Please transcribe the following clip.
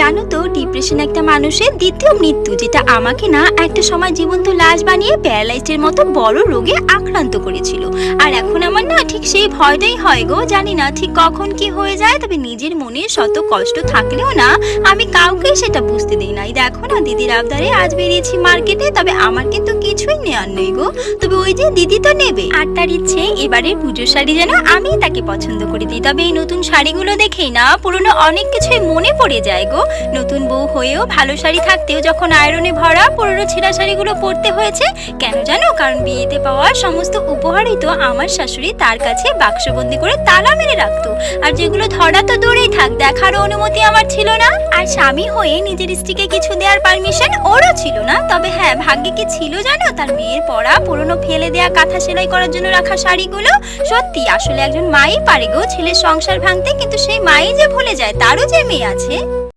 জানো তো, ডিপ্রেশন একটা মানুষের দ্বিতীয় মৃত্যু, যেটা আমাকে না একটা সময় জীবন্ত লাশ বানিয়ে প্যারালাইজডের মতো বড় রোগে আক্রান্ত করেছিল। আর এখন আমার না ঠিক সেই ভয়টাই হয় গো। জানি না ঠিক কখন কি হয়ে যায়, তবে নিজের মনে শত কষ্ট থাকলেও না আমি কাউকে সেটা বুঝতে দিই নাই। দেখো না, দিদির আবদারে আজ বেরিয়েছি মার্কেটে, তবে আমার কিন্তু কিছুই নেওয়ার নেই গো। তবে ওই যে দিদি তো নেবে, আর তার ইচ্ছে এবারে পুজোর শাড়ি যেন আমি তাকে পছন্দ করে দিই। তবে এই নতুন শাড়িগুলো দেখেই না পুরনো অনেক কিছুই মনে পড়ে যায় গো। নতুন বউ হয়েও ভালো শাড়ি থাকতেও যখন আয়রনে ভরা পুরনো ছেঁড়া শাড়িগুলো পরতে হয়েছে। কেন জানো? কারণ বিয়েতে পাওয়া সমস্ত উপহারই তো আমার শাশুড়ি তার কাছে বাক্সবন্দি করে তালা মেরে রাখতো। আর যেগুলো ধরা তো দূরেই থাক, দেখারও অনুমতি আমার ছিল না। আর স্বামী হয়ে নিজের স্ত্রীকে কিছু দেওয়ার পারমিশন ওরও ছিল না। তবে হ্যাঁ, ভাগ্যে কি ছিল জানো? তার মেয়ের পরা পুরনো ফেলে দেয়া কাঁথা সেলাই করার জন্য রাখা শাড়িগুলো। সত্যি, আসলে একজন মাই পারে গো ছেলের সংসার ভাঙতে, কিন্তু সেই মাই যে ভুলে যায় তারও যে মেয়ে আছে।